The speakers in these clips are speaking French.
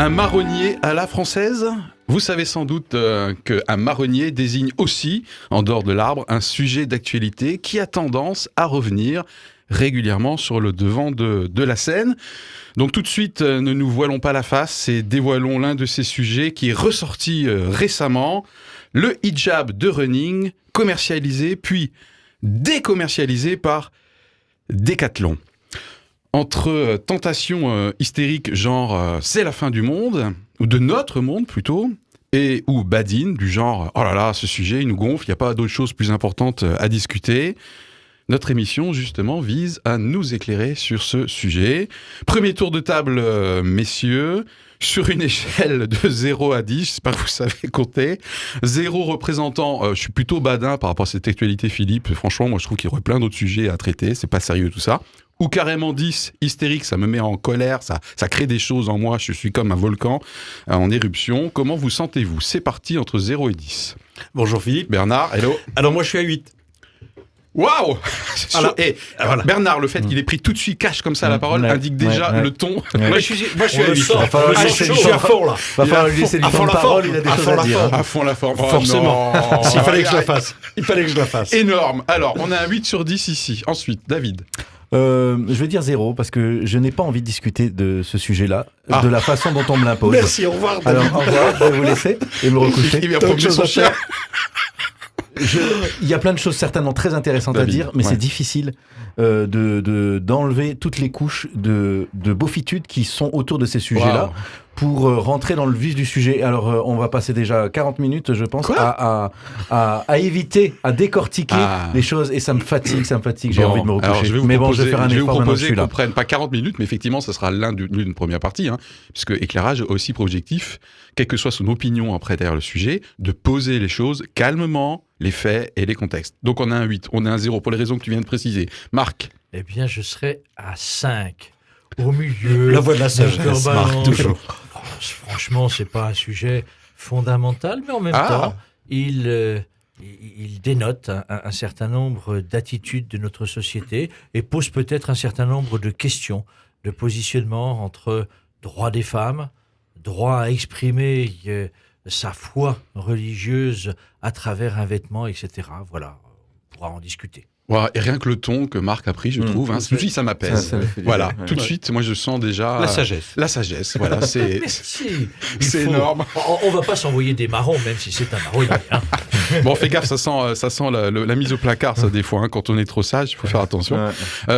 Un marronnier à la française ? Vous savez sans doute qu'un marronnier désigne aussi, en dehors de l'arbre, un sujet d'actualité qui a tendance à revenir régulièrement sur le devant de la scène. Donc tout de suite, ne nous voilons pas la face et dévoilons l'un de ces sujets qui est ressorti récemment, le hijab de running, commercialisé puis décommercialisé par Decathlon. Entre tentations hystériques genre c'est la fin du monde, ou de notre monde plutôt, et ou badines du genre oh là là, ce sujet il nous gonfle, il n'y a pas d'autre chose plus importante à discuter, notre émission justement vise à nous éclairer sur ce sujet. Premier tour de table, messieurs, sur une échelle de 0 à 10, j'espère que vous savez compter. 0 représentant, je suis plutôt badin par rapport à cette actualité, Philippe, franchement moi je trouve qu'il y aurait plein d'autres sujets à traiter, c'est pas sérieux tout ça. Ou carrément 10, hystérique, ça me met en colère, ça crée des choses en moi, je suis comme un volcan en éruption. Comment vous sentez-vous ? C'est parti entre 0 et 10. Bonjour Philippe. Bernard, hello. Alors moi je suis à 8. Waouh ! Voilà. Bernard, le fait qu'il ait pris tout de suite cash comme ça la parole indique déjà le ton. Moi je suis à 8. Je suis à fond là. Va falloir lui laisser du temps de parole, il a des choses à dire. À fond la forme. Forcément. Il fallait que je la fasse. Énorme. Alors, on a un 8 sur 10 ici. Ensuite, David. Je vais dire 0 parce que je n'ai pas envie de discuter de ce sujet-là, de la façon dont on me l'impose. Merci, au revoir. Alors, au revoir, je vais vous laisser et me recoucher. Il vient promener son chien. Il y a plein de choses certainement très intéressantes à dire, mais c'est difficile d'enlever toutes les couches de beaufitude qui sont autour de ces sujets-là pour rentrer dans le vif du sujet. Alors, on va passer déjà 40 minutes, je pense, à éviter, à décortiquer les choses, et ça me fatigue, j'ai envie de me recoucher. Je vais vous proposer qu'on prenne pas 40 minutes, mais effectivement, ça sera l'une première partie, puisque éclairage a aussi pour objectif, quelle que soit son opinion après derrière le sujet, de poser les choses calmement, les faits et les contextes. Donc on a un 8, on a un 0 pour les raisons que tu viens de préciser. Marc ? Eh bien, je serai à 5. Au milieu. La voix de la sagesse, Marc, toujours. Franchement, c'est pas un sujet fondamental, mais en même temps, il dénote un certain nombre d'attitudes de notre société et pose peut-être un certain nombre de questions, de positionnement entre droit des femmes, droit à exprimer sa foi religieuse à travers un vêtement, etc. Voilà, on pourra en discuter. Et rien que le ton que Marc a pris, je trouve, tout de suite ça m'apaise. Voilà, tout de suite, moi je sens déjà... La sagesse, voilà, Merci. C'est énorme. On va pas s'envoyer des marrons, même si c'est un marronnier. Bon, fais gaffe, ça sent la mise au placard, ça, des fois, quand on est trop sage, il faut faire attention.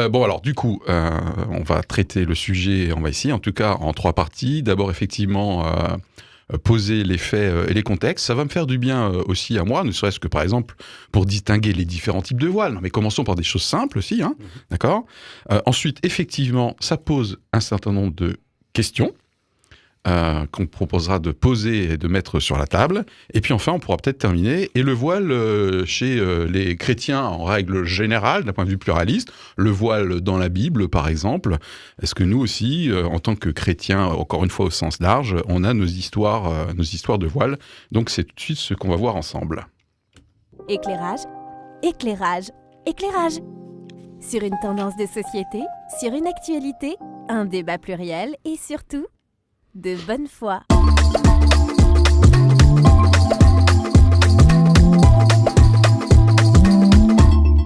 Bon, alors, du coup, on va traiter le sujet, on va essayer, en tout cas, en 3 parties. D'abord, effectivement... poser les faits et les contextes, ça va me faire du bien aussi à moi, ne serait-ce que par exemple pour distinguer les différents types de voiles. Mais commençons par des choses simples aussi, d'accord ? Ensuite, effectivement, ça pose un certain nombre de questions qu'on proposera de poser et de mettre sur la table. Et puis enfin, on pourra peut-être terminer. Et le voile, chez les chrétiens, en règle générale, d'un point de vue pluraliste, le voile dans la Bible, par exemple, est-ce que nous aussi, en tant que chrétiens, encore une fois au sens large, on a nos histoires de voile. Donc c'est tout de suite ce qu'on va voir ensemble. Éclairage, éclairage, éclairage. Sur une tendance de société, sur une actualité, un débat pluriel et surtout... de bonne foi.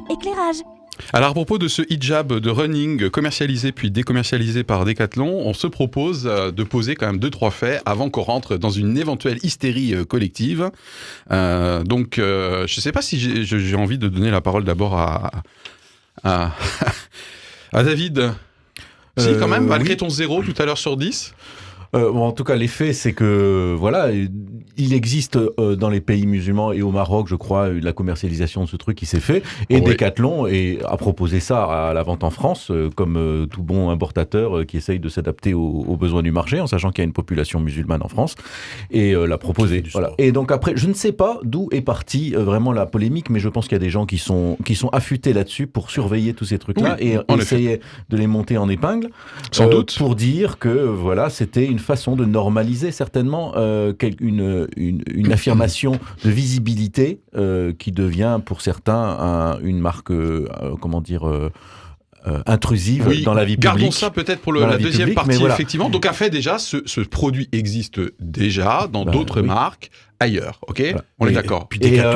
Éclairage. Alors à propos de ce hijab de running commercialisé puis décommercialisé par Decathlon, on se propose de poser quand même 2-3 faits avant qu'on rentre dans une éventuelle hystérie collective. Donc je ne sais pas si j'ai envie de donner la parole d'abord à David. Si quand même, malgré ton 0 tout à l'heure sur 10. En tout cas, les faits, c'est que voilà, il existe dans les pays musulmans et au Maroc, je crois, la commercialisation de ce truc qui s'est fait. Et Decathlon a proposé ça à la vente en France, comme tout bon importateur qui essaye de s'adapter aux besoins du marché, en sachant qu'il y a une population musulmane en France, et l'a proposé. Voilà. Et donc après, je ne sais pas d'où est partie vraiment la polémique, mais je pense qu'il y a des gens qui sont affûtés là-dessus pour surveiller tous ces trucs-là et essayer de les monter en épingle. Sans doute. Pour dire que voilà, c'était une façon de normaliser certainement une affirmation de visibilité qui devient pour certains une marque, intrusive dans la vie publique. Gardons ça peut-être pour la deuxième partie, voilà. effectivement. Donc, un fait déjà, ce produit existe déjà dans d'autres marques ailleurs, ok, voilà. On est d'accord.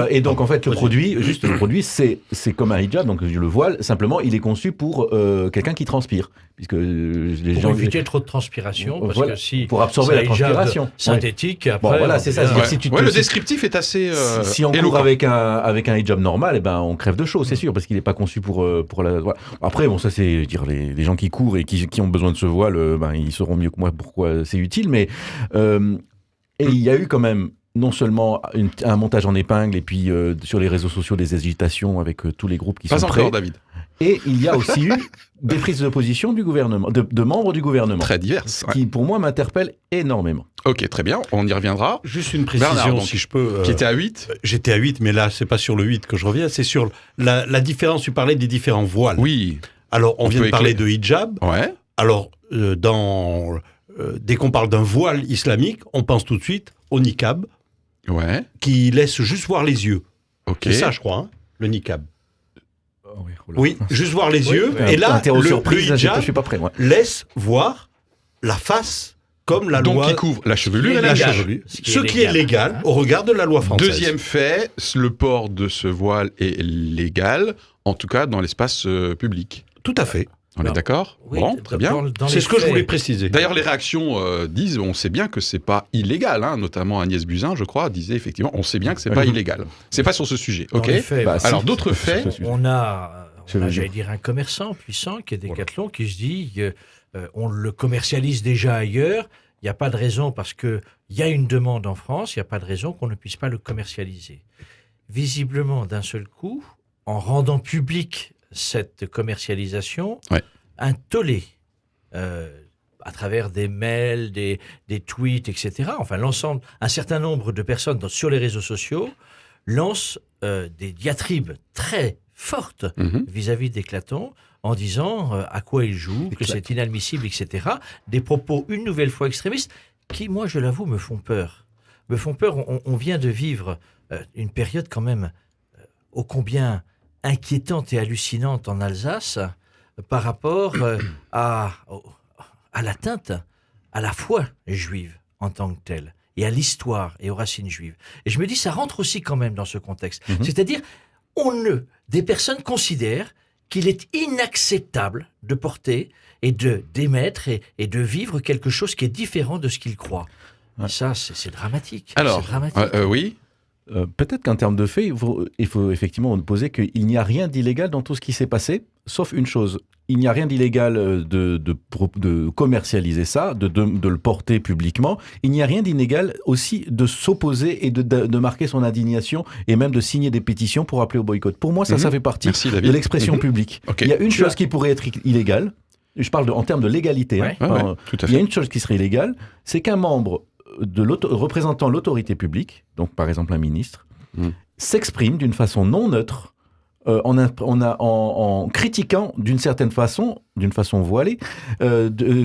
Et donc en fait le produit, c'est comme un hijab, donc le voile. Simplement, il est conçu pour quelqu'un qui transpire, puisque les gens éviter trop de transpiration, parce que si pour absorber la transpiration synthétique. Après, bon, voilà, c'est ça. Le descriptif est assez. Si on court avec un hijab normal, on crève de chaud, c'est sûr, parce qu'il n'est pas conçu pour la. Voilà. Après, bon, ça c'est dire les gens qui courent et qui ont besoin de ce voile, ils sauront mieux que moi pourquoi c'est utile, mais et il y a eu quand même non seulement un montage en épingle et puis sur les réseaux sociaux des agitations avec tous les groupes qui sont prêts. Pas encore, David. Et il y a aussi eu des prises de position du gouvernement, de membres du gouvernement. Très diverses. Qui, pour moi, m'interpellent énormément. Ok, très bien, on y reviendra. Juste une précision, Bernard, donc, si je peux. Qui était à 8 J'étais à 8, mais là, c'est pas sur le 8 que je reviens, c'est sur la différence. Tu parlais des différents voiles. Oui. Alors, on vient de parler de hijab. Ouais. Alors, dès qu'on parle d'un voile islamique, on pense tout de suite au niqab. Ouais. Qui laisse juste voir les yeux. Ok. C'est ça, je crois, le niqab. Oui, juste voir les yeux. Et là, le hijab je suis pas prêt, moi. laisse voir la face comme la loi. Donc, qui couvre la chevelure et la chevelure. Ce qui est légal au regard de la loi française. Deuxième fait, le port de ce voile est légal, en tout cas dans l'espace public. Tout à fait. On est d'accord ? Oui, bon, très bien. C'est ce que je voulais préciser. D'ailleurs, les réactions disent, on sait bien que c'est pas illégal, notamment Agnès Buzyn, je crois, disait effectivement, on sait bien que c'est pas illégal. C'est pas sur ce sujet, ok ? Alors, d'autres faits... On a, j'allais dire, un commerçant puissant qui est Decathlon, qui se dit, on le commercialise déjà ailleurs, il n'y a pas de raison, parce qu'il y a une demande en France, il n'y a pas de raison qu'on ne puisse pas le commercialiser. Visiblement, d'un seul coup, en rendant public cette commercialisation, un tollé, à travers des mails, des tweets, etc. Enfin, l'ensemble, un certain nombre de personnes sur les réseaux sociaux lancent des diatribes très fortes vis-à-vis d'Eclaton, en disant à quoi il joue, que c'est inadmissible, etc. Des propos, une nouvelle fois extrémistes, qui, moi, je l'avoue, me font peur. On vient de vivre une période quand même ô combien inquiétante et hallucinante en Alsace par rapport à l'atteinte à la foi juive en tant que telle, et à l'histoire et aux racines juives. Et je me dis, ça rentre aussi quand même dans ce contexte. C'est-à-dire, des personnes considèrent qu'il est inacceptable de porter et d'émettre et de vivre quelque chose qui est différent de ce qu'ils croient. Et ça, c'est dramatique. Alors, oui. Peut-être qu'en termes de faits, il faut effectivement poser qu'il n'y a rien d'illégal dans tout ce qui s'est passé, sauf une chose. Il n'y a rien d'illégal de commercialiser ça, de le porter publiquement. Il n'y a rien d'illégal aussi de s'opposer et de marquer son indignation et même de signer des pétitions pour appeler au boycott. Pour moi, ça fait partie de l'expression publique. Okay. Il y a une chose qui pourrait être illégale. Je parle en termes de légalité. Tout à fait. Il y a une chose qui serait illégale, c'est qu'un membre représentant l'autorité publique, donc par exemple un ministre, s'exprime d'une façon non neutre, en critiquant d'une certaine façon voilée,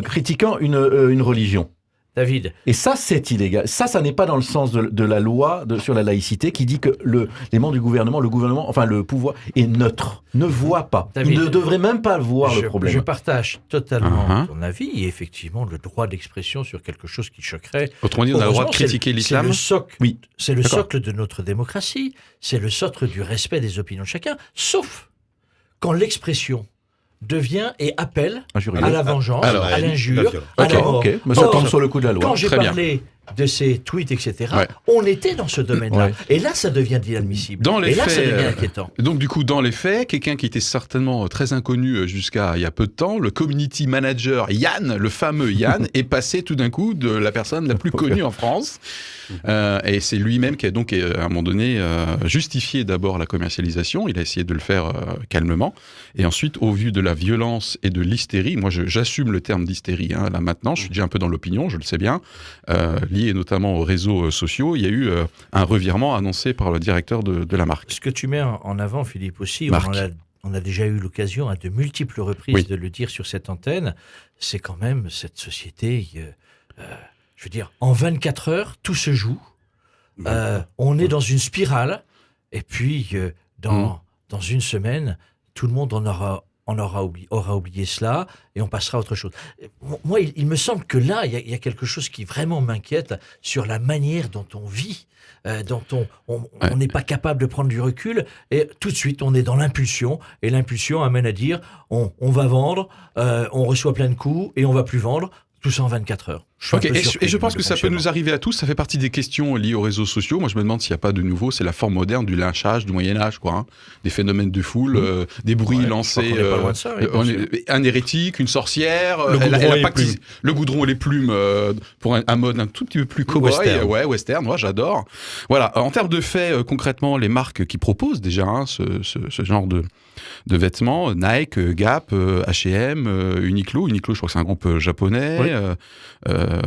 critiquant une religion. David. Et ça, c'est illégal. Ça n'est pas dans le sens de la loi sur la laïcité qui dit que les membres du gouvernement, le pouvoir est neutre, ne voit pas. David, il ne devrait même pas voir le problème. Je partage totalement ton avis et effectivement le droit d'expression sur quelque chose qui choquerait. Autrement dit, on a le droit de critiquer l'islam. C'est le socle de notre démocratie, c'est le socle du respect des opinions de chacun, sauf quand l'expression devient et appelle à la vengeance, à l'injure, à la mort. Mais ça tombe sur le coup de la loi. Quand j'ai parlé de ces tweets, etc., on était dans ce domaine-là. Et là, ça devient inadmissible. Et là, ça devient inquiétant. Donc, du coup, dans les faits, quelqu'un qui était certainement très inconnu jusqu'à il y a peu de temps, le community manager Yann, le fameux Yann, est passé tout d'un coup de la personne la plus connue en France. Et c'est lui-même qui a donc, à un moment donné, justifié d'abord la commercialisation. Il a essayé de le faire calmement. Et ensuite, au vu de la violence et de l'hystérie, moi, j'assume le terme d'hystérie. Là, maintenant, je suis déjà un peu dans l'opinion, je le sais bien, lié notamment aux réseaux sociaux. Il y a eu un revirement annoncé par le directeur de la marque. Ce que tu mets en avant, Philippe, aussi, on a déjà eu l'occasion à de multiples reprises de le dire sur cette antenne, c'est quand même cette société... je veux dire, en 24 heures, tout se joue. On est dans une spirale. Et puis, dans une semaine, tout le monde en aura on aura oublié cela et on passera à autre chose. Moi, il me semble que là, il y a quelque chose qui vraiment m'inquiète sur la manière dont on vit, dont on n'est pas capable de prendre du recul et tout de suite, on est dans l'impulsion et l'impulsion amène à dire on va vendre, on reçoit plein de coups et on va plus vendre. Tout ça en 24 heures. Et je pense que ça peut nous arriver à tous. Ça fait partie des questions liées aux réseaux sociaux. Moi, je me demande s'il n'y a pas de nouveau. C'est la forme moderne du lynchage du Moyen-Âge, quoi. Hein. Des phénomènes de foule, des bruits lancés. On n'est pas loin de ça. Un hérétique, une sorcière. Le goudron et les plumes pour un mode un tout petit peu plus cowboy. Western. Moi, j'adore. Voilà. En termes de faits, concrètement, les marques qui proposent déjà ce genre de vêtements, Nike, Gap, H&M, Uniqlo. Uniqlo, je crois que c'est un groupe japonais. Oui.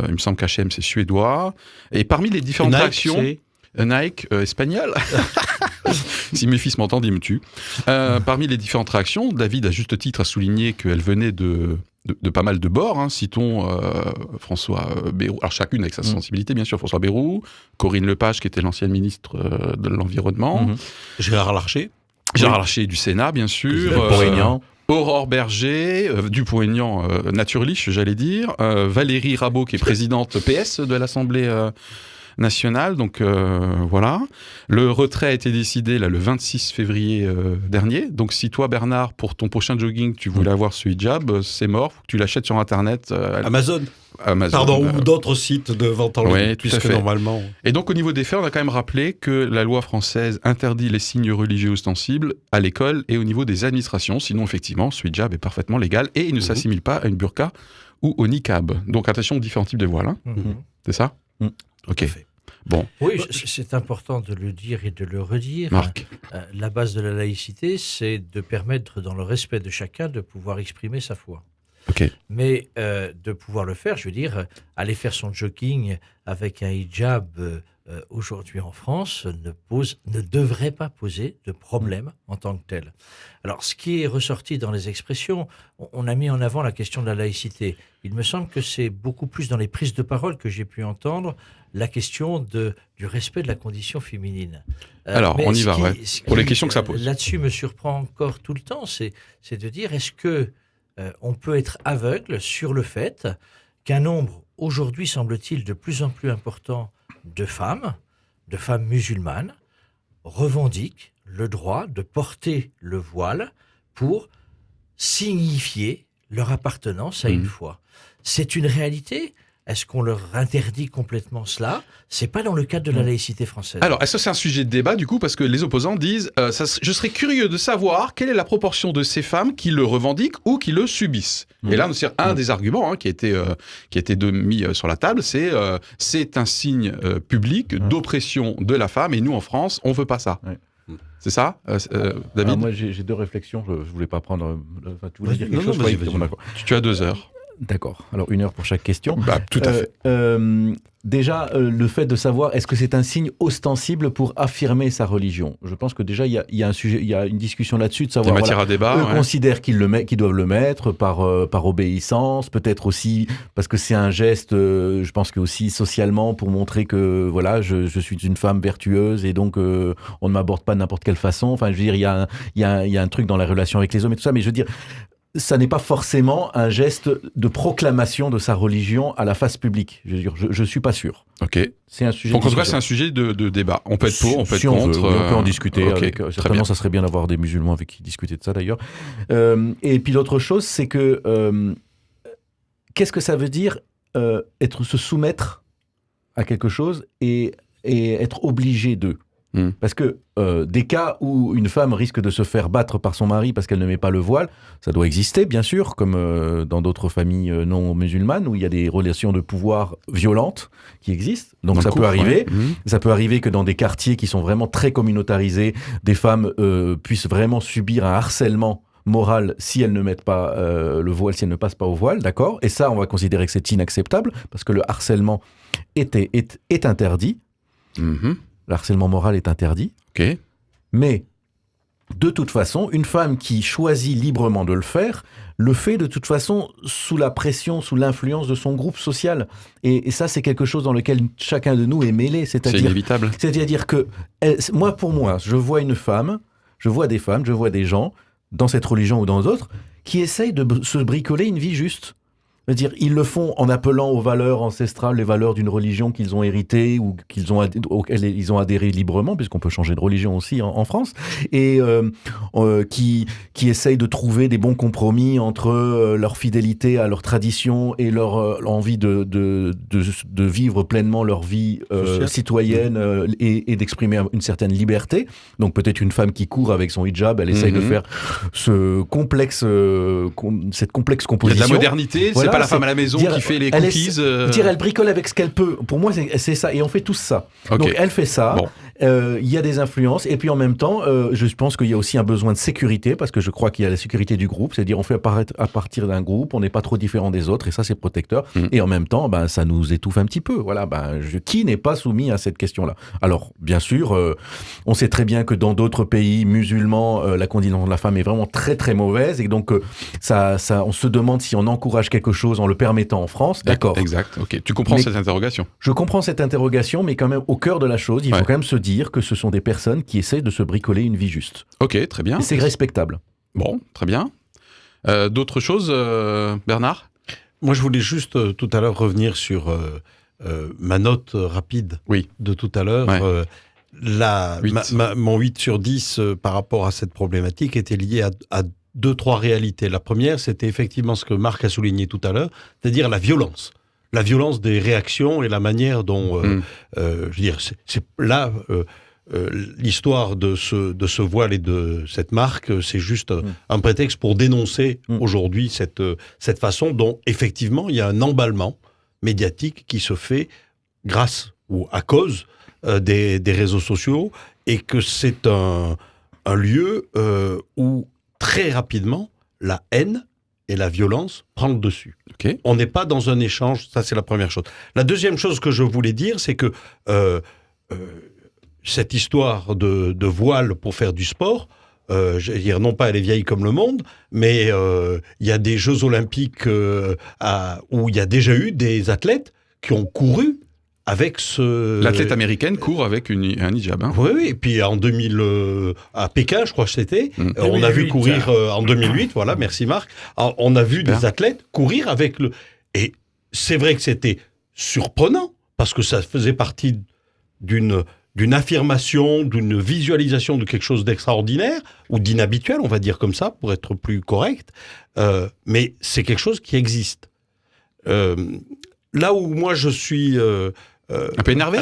Il me semble qu'H&M, c'est suédois. Et parmi les différentes réactions... Nike, espagnol. Si mes fils m'entendent, ils me tuent. Parmi les différentes réactions, David, à juste titre, a souligné qu'elle venait de pas mal de bords. Hein. Citons François Bayrou. Alors, chacune avec sa sensibilité, bien sûr. François Bayrou, Corinne Lepage, qui était l'ancienne ministre de l'Environnement. Gérard Larcher. Gérard Larcher du Sénat, bien sûr. Aurore Berger, Dupont-Aignan, Naturlich, j'allais dire. Valérie Rabault, qui est présidente PS de l'Assemblée nationale. Donc, voilà. Le retrait a été décidé le 26 février dernier. Donc, si toi, Bernard, pour ton prochain jogging, tu voulais avoir ce hijab, c'est mort. Faut que tu l'achètes sur Internet. Amazon. Pardon, ou d'autres sites de vente en ligne, puisque normalement... Et donc, au niveau des faits, on a quand même rappelé que la loi française interdit les signes religieux ostensibles à l'école et au niveau des administrations. Sinon, effectivement, ce hijab est parfaitement légal et il ne s'assimile pas à une burqa ou au niqab. Donc, attention aux différents types de voiles. Hein. C'est ça ? Ok. Bon. Oui, c'est important de le dire et de le redire. Marc. La base de la laïcité, c'est de permettre, dans le respect de chacun, de pouvoir exprimer sa foi. Okay. Mais de pouvoir le faire, je veux dire, aller faire son jogging avec un hijab aujourd'hui en France ne devrait pas poser de problème en tant que tel. Alors, ce qui est ressorti dans les expressions, on a mis en avant la question de la laïcité. Il me semble que c'est beaucoup plus dans les prises de parole que j'ai pu entendre la question du respect de la condition féminine. Alors, on y va, pour les questions que ça pose. Là-dessus me surprend encore tout le temps, c'est de dire, est-ce que on peut être aveugle sur le fait qu'un nombre, aujourd'hui semble-t-il, de plus en plus important de femmes musulmanes, revendiquent le droit de porter le voile pour signifier leur appartenance à une foi. C'est une réalité. Est-ce qu'on leur interdit complètement cela ? C'est pas dans le cadre de la laïcité française. Alors, est-ce que c'est un sujet de débat, du coup, parce que les opposants disent je serais curieux de savoir quelle est la proportion de ces femmes qui le revendiquent ou qui le subissent. Et là, c'est un des arguments qui a été mis sur la table, c'est un signe public d'oppression de la femme, et nous, en France, on veut pas ça. Ouais. C'est ça, David ? Alors moi, j'ai deux réflexions. Je voulais pas prendre... tu voulais dire quelque chose ? Vas-y. Tu as 2 heures. D'accord. Alors, 1 heure pour chaque question. Tout à fait. Déjà, le fait de savoir, est-ce que c'est un signe ostensible pour affirmer sa religion ? Je pense que déjà, il y a un sujet, il y a une discussion là-dessus de savoir. Matière à débat. Eux considèrent qu'ils doivent le mettre par obéissance, peut-être aussi parce que c'est un geste. Je pense que aussi socialement pour montrer que voilà, je suis une femme vertueuse et donc on ne m'aborde pas de n'importe quelle façon. Enfin, je veux dire, il y a un truc dans la relation avec les hommes et tout ça, mais je veux dire. Ça n'est pas forcément un geste de proclamation de sa religion à la face publique. Je veux dire, je suis pas sûr. Ok. C'est un sujet. Donc en tout cas, c'est un sujet de débat. On peut être pour, on peut être contre. On peut en discuter. Certainement, ça serait bien d'avoir des musulmans avec qui discuter de ça d'ailleurs. Et puis l'autre chose, c'est que qu'est-ce que ça veut dire se soumettre à quelque chose et être obligé d'eux. Parce que des cas où une femme risque de se faire battre par son mari parce qu'elle ne met pas le voile, ça doit exister, bien sûr, comme dans d'autres familles non musulmanes où il y a des relations de pouvoir violentes qui existent. Donc ça peut arriver. Ça peut arriver que dans des quartiers qui sont vraiment très communautarisés, des femmes puissent vraiment subir un harcèlement moral si elles ne mettent pas le voile, si elles ne passent pas au voile, d'accord ? Et ça, on va considérer que c'est inacceptable parce que le harcèlement est interdit. Le harcèlement moral est interdit. Okay. Mais, de toute façon, une femme qui choisit librement de le fait de toute façon sous la pression, sous l'influence de son groupe social. Et ça, c'est quelque chose dans lequel chacun de nous est mêlé. C'est inévitable. C'est-à-dire que, pour moi, je vois une femme, je vois des femmes, je vois des gens dans cette religion ou dans d'autres, qui essayent de se bricoler une vie juste. C'est-à-dire, ils le font en appelant aux valeurs ancestrales, les valeurs d'une religion qu'ils ont héritée ou auxquelles ils ont adhéré librement, puisqu'on peut changer de religion aussi en France, et qui essayent de trouver des bons compromis entre leur fidélité à leur tradition et leur envie de vivre pleinement leur vie citoyenne et d'exprimer une certaine liberté. Donc peut-être une femme qui court avec son hijab, elle essaye de faire cette complexe composition. Il y a de la modernité, Voilà, c'est pas la femme à la maison qui fait les cookies. Elle bricole avec ce qu'elle peut. Pour moi, c'est ça. Et on fait tous ça. Okay. Donc, elle fait ça. Bon. Il y a des influences. Et puis, en même temps, je pense qu'il y a aussi un besoin de sécurité, parce que je crois qu'il y a la sécurité du groupe. C'est-à-dire, on fait apparaître à partir d'un groupe, on n'est pas trop différent des autres, et ça, c'est protecteur. Et en même temps, ça nous étouffe un petit peu. Voilà, qui n'est pas soumis à cette question-là? Alors, bien sûr, on sait très bien que dans d'autres pays musulmans, la condition de la femme est vraiment très, très mauvaise. Et donc, on se demande si on encourage quelque chose en le permettant en France. D'accord. Exact. Ok. Tu comprends cette interrogation? Je comprends cette interrogation, mais quand même, au cœur de la chose, il faut quand même se dire que ce sont des personnes qui essaient de se bricoler une vie juste. Ok, très bien. Et c'est respectable. Bon, très bien. D'autres choses, Bernard? Moi, je voulais juste tout à l'heure revenir sur ma note rapide de tout à l'heure. Mon 8 sur 10 par rapport à cette problématique était lié à 2-3 réalités. La première, c'était effectivement ce que Marc a souligné tout à l'heure, c'est-à-dire la violence. La violence des réactions et la manière dont, je veux dire, c'est là, l'histoire de ce voile et de cette marque, c'est juste un prétexte pour dénoncer aujourd'hui cette façon dont, effectivement, il y a un emballement médiatique qui se fait grâce ou à cause des réseaux sociaux, et que c'est un lieu où très rapidement, la haine et la violence prennent le dessus. Okay. On n'est pas dans un échange, ça c'est la première chose. La deuxième chose que je voulais dire, c'est que cette histoire de voile pour faire du sport, je veux dire, non pas elle est vieille comme le monde, mais il y a des Jeux Olympiques où il y a déjà eu des athlètes qui ont couru avec L'athlète américaine court avec un hijab. Hein. Oui, et puis en 2000, à Pékin, je crois que c'était, on a vu courir en 2008, voilà, merci Marc, on a vu des athlètes courir avec le... Et c'est vrai que c'était surprenant, parce que ça faisait partie d'une affirmation, d'une visualisation de quelque chose d'extraordinaire, ou d'inhabituel, on va dire comme ça, pour être plus correct, mais c'est quelque chose qui existe. Là où moi je suis... un peu énervé?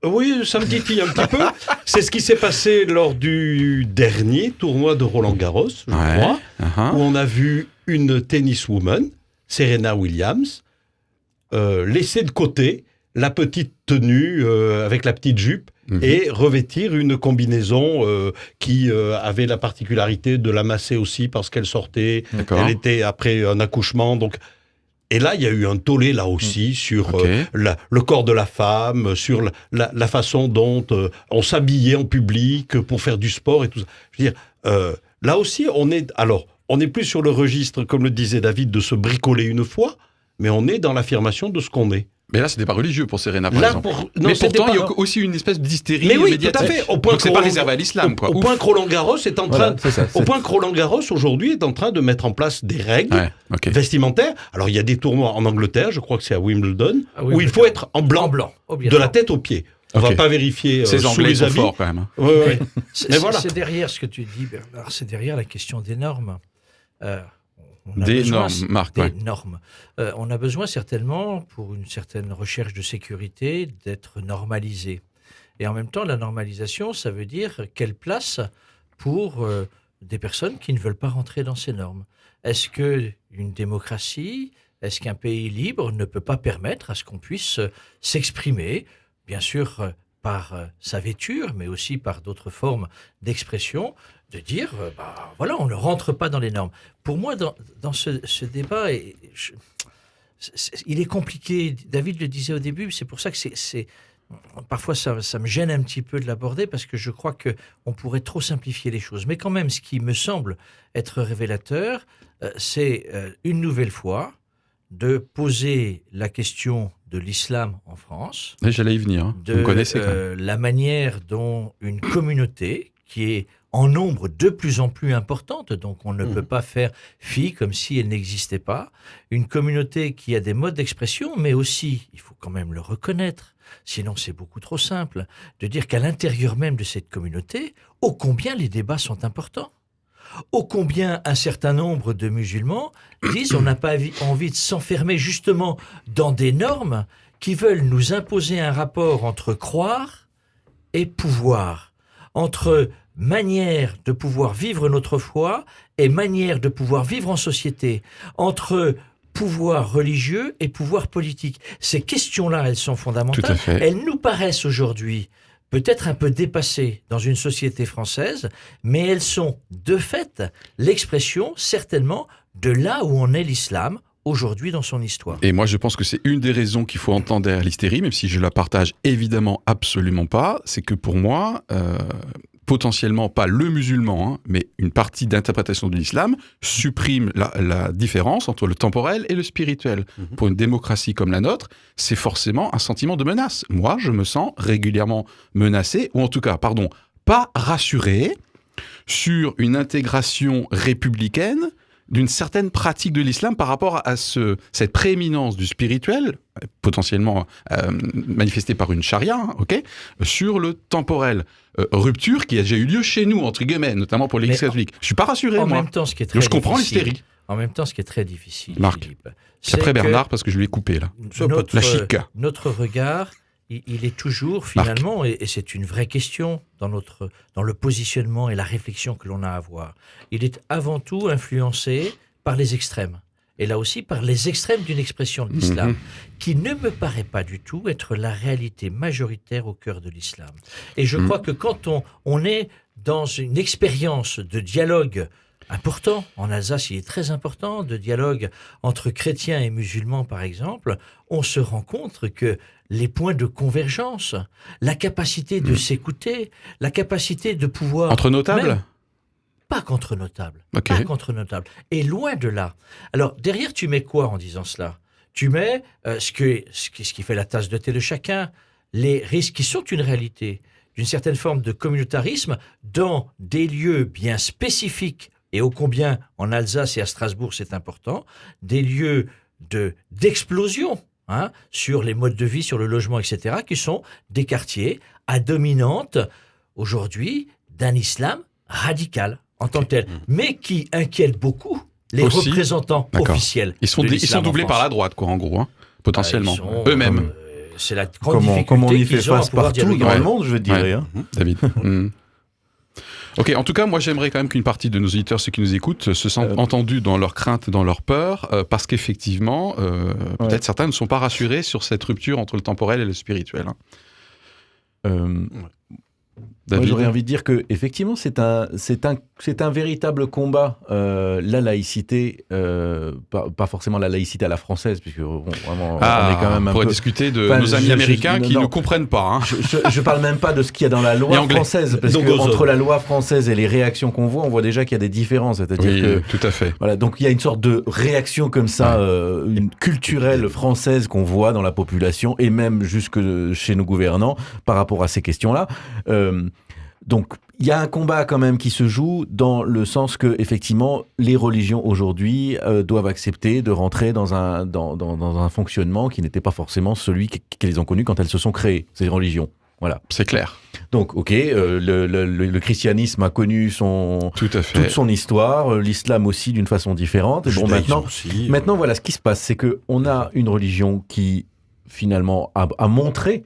Oui, ça me titille un petit peu. C'est ce qui s'est passé lors du dernier tournoi de Roland-Garros, je crois, où on a vu une tenniswoman, Serena Williams, laisser de côté la petite tenue avec la petite jupe et revêtir une combinaison qui avait la particularité de la masser aussi parce qu'elle sortait. Elle était après un accouchement, donc... Et là, il y a eu un tollé, là aussi, sur le corps de la femme, sur la façon dont on s'habillait en public pour faire du sport et tout ça. Je veux dire, là aussi, on est plus sur le registre, comme le disait David, de se bricoler une foi, mais on est dans l'affirmation de ce qu'on est. Mais là, c'était pas religieux pour Serena, par exemple. Mais pourtant, il y a aussi une espèce d'hystérie médiatique. Tout à fait. Donc, c'est pas réservé à l'islam, quoi. Au point que Roland-Garros est en train... Au point que Roland-Garros, aujourd'hui, est en train de mettre en place des règles vestimentaires. Alors, il y a des tournois en Angleterre, je crois que c'est à Wimbledon, où il faut être en blanc de la tête aux pieds. On va pas vérifier sous les habits. Forts, quand même. Mais voilà. C'est derrière ce que tu dis, Bernard, c'est derrière la question des normes. Des normes, Marc. Des normes. On a besoin certainement, pour une certaine recherche de sécurité, d'être normalisé. Et en même temps, la normalisation, ça veut dire quelle place pour des personnes qui ne veulent pas rentrer dans ces normes. Est-ce qu'une démocratie, est-ce qu'un pays libre ne peut pas permettre à ce qu'on puisse s'exprimer, bien sûr par sa vêture, mais aussi par d'autres formes d'expression, de dire, voilà, on ne rentre pas dans les normes. Pour moi, dans ce débat, il est compliqué. David le disait au début, c'est pour ça que parfois ça me gêne un petit peu de l'aborder, parce que je crois qu'on pourrait trop simplifier les choses. Mais quand même, ce qui me semble être révélateur, c'est une nouvelle fois de poser la question de l'islam en France. Et j'allais y venir. Vous me connaissez, la manière dont une communauté qui est en nombre de plus en plus importante, donc on ne peut pas faire fi comme si elle n'existait pas. Une communauté qui a des modes d'expression, mais aussi, il faut quand même le reconnaître, sinon c'est beaucoup trop simple, de dire qu'à l'intérieur même de cette communauté, ô combien les débats sont importants. Ô combien un certain nombre de musulmans disent on n'a pas envie de s'enfermer justement dans des normes qui veulent nous imposer un rapport entre croire et pouvoir, entre manière de pouvoir vivre notre foi et manière de pouvoir vivre en société, entre pouvoir religieux et pouvoir politique. Ces questions-là, elles sont fondamentales. Elles nous paraissent aujourd'hui peut-être un peu dépassées dans une société française, mais elles sont de fait l'expression certainement de là où en est l'islam aujourd'hui dans son histoire. Et moi, je pense que c'est une des raisons qu'il faut entendre derrière l'hystérie, même si je la partage évidemment absolument pas, c'est que pour moi, potentiellement pas le musulman, mais une partie d'interprétation de l'islam supprime la différence entre le temporel et le spirituel. Pour une démocratie comme la nôtre, c'est forcément un sentiment de menace. Moi, je me sens régulièrement menacé, ou en tout cas, pas rassuré sur une intégration républicaine d'une certaine pratique de l'islam par rapport à cette prééminence du spirituel, potentiellement manifestée par une charia, sur le temporel. Rupture qui a déjà eu lieu chez nous, entre guillemets, notamment pour l'Église catholique. Je ne suis pas rassuré, moi. Même temps, ce qui est très je comprends l'hystérie. En même temps, ce qui est très difficile, Marc, Philippe, c'est après Bernard, parce que je lui ai coupé, là. La chic. Notre regard, il est toujours, finalement, et c'est une vraie question dans le positionnement et la réflexion que l'on a à avoir, il est avant tout influencé par les extrêmes. Et là aussi, par les extrêmes d'une expression de l'islam, qui ne me paraît pas du tout être la réalité majoritaire au cœur de l'islam. Et je crois que quand on est dans une expérience de dialogue important, en Alsace il est très important, de dialogue entre chrétiens et musulmans par exemple, on se rend compte que les points de convergence, la capacité de s'écouter, la capacité de pouvoir... Entre notables ? Pas contre notables. Okay. Pas contre notables. Et loin de là. Alors, derrière, tu mets quoi en disant cela ? Tu mets ce qui fait la tasse de thé de chacun, les risques qui sont une réalité, d'une certaine forme de communautarisme dans des lieux bien spécifiques, et ô combien en Alsace et à Strasbourg c'est important, des lieux d'explosion sur les modes de vie, sur le logement, etc., qui sont des quartiers à dominante, aujourd'hui, d'un islam radical en tant que tel, mais qui inquiète beaucoup les représentants officiels. Ils sont doublés par la droite, quoi, en gros, potentiellement, eux-mêmes. C'est la grande difficulté comment on y fait qu'ils ont face partout dans le monde, je dirais. David. Ok, en tout cas, moi j'aimerais quand même qu'une partie de nos auditeurs, ceux qui nous écoutent, se sentent entendus dans leurs craintes, dans leurs peurs, parce qu'effectivement, peut-être certains ne sont pas rassurés sur cette rupture entre le temporel et le spirituel. Moi, j'aurais envie de dire que effectivement c'est un véritable combat, la laïcité, pas forcément la laïcité à la française, puisque vraiment on est quand même on pourrait discuter de nos amis américains qui ne comprennent pas. Je parle même pas de ce qu'il y a dans la loi française, parce que entre la loi française et les réactions qu'on voit, on voit déjà qu'il y a des différences, c'est-à-dire que tout à fait. Voilà, donc il y a une sorte de réaction comme ça, une culturelle française qu'on voit dans la population et même jusque chez nos gouvernants par rapport à ces questions-là. Donc, il y a un combat quand même qui se joue dans le sens que, effectivement, les religions aujourd'hui doivent accepter de rentrer dans un fonctionnement qui n'était pas forcément celui qu'elles ont connu quand elles se sont créées, ces religions. Voilà. C'est clair. Donc, le christianisme a connu toute son histoire, l'islam aussi d'une façon différente. Et bon, maintenant, voilà, ce qui se passe, c'est qu'on a une religion qui, finalement, a montré,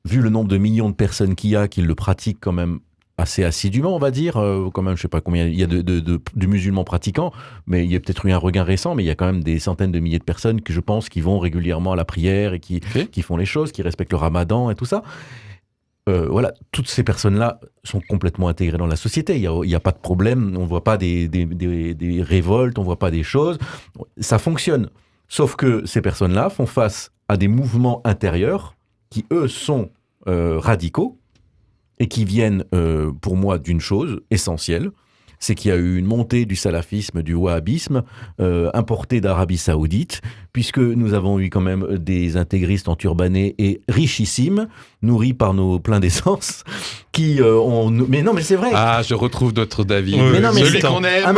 vu le nombre de millions de personnes qu'il y a, qui le pratiquent quand même assez assidûment, on va dire, quand même, je sais pas combien il y a de musulmans pratiquants, mais il y a peut-être eu un regain récent, mais il y a quand même des centaines de milliers de personnes que je pense qui vont régulièrement à la prière et qui font les choses, qui respectent le ramadan et tout ça. Voilà, toutes ces personnes-là sont complètement intégrées dans la société. Il y a pas de problème, on voit pas des révoltes, on voit pas des choses. Ça fonctionne. Sauf que ces personnes-là font face à des mouvements intérieurs qui, eux, sont radicaux et qui viennent, pour moi, d'une chose essentielle, c'est qu'il y a eu une montée du salafisme, du wahhabisme, importé d'Arabie Saoudite, puisque nous avons eu quand même des intégristes enturbanés et richissimes, nourris par nos pleins d'essence, qui ont... Mais non, mais c'est vrai. Ah, je retrouve notre David. Mais non, mais celui qu'on aime. À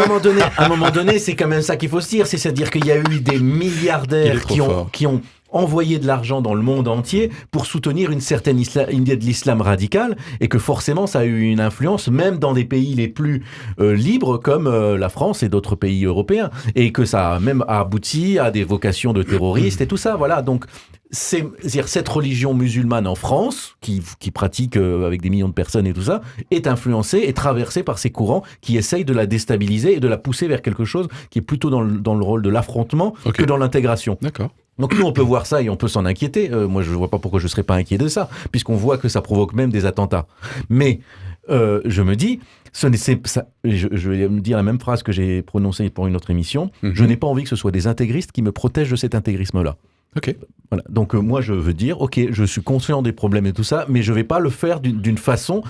un moment donné, c'est quand même ça qu'il faut se dire, c'est-à-dire qu'il y a eu des milliardaires qui ont envoyer de l'argent dans le monde entier pour soutenir une certaine idée de l'islam radical, et que forcément ça a eu une influence même dans des pays les plus libres comme la France et d'autres pays européens, et que ça a même abouti à des vocations de terroristes et tout ça. Voilà, donc c'est-à-dire cette religion musulmane en France, qui pratique avec des millions de personnes et tout ça, est influencée et traversée par ces courants qui essayent de la déstabiliser et de la pousser vers quelque chose qui est plutôt dans le rôle de l'affrontement que dans l'intégration. D'accord. Donc nous, on peut voir ça et on peut s'en inquiéter. Moi, je ne vois pas pourquoi je ne serais pas inquiet de ça, puisqu'on voit que ça provoque même des attentats. Mais je me dis, je vais me dire la même phrase que j'ai prononcée pour une autre émission, je n'ai pas envie que ce soit des intégristes qui me protègent de cet intégrisme-là. Ok. Voilà. Donc moi, je veux dire, ok, je suis conscient des problèmes et tout ça, mais je ne vais pas le faire d'une façon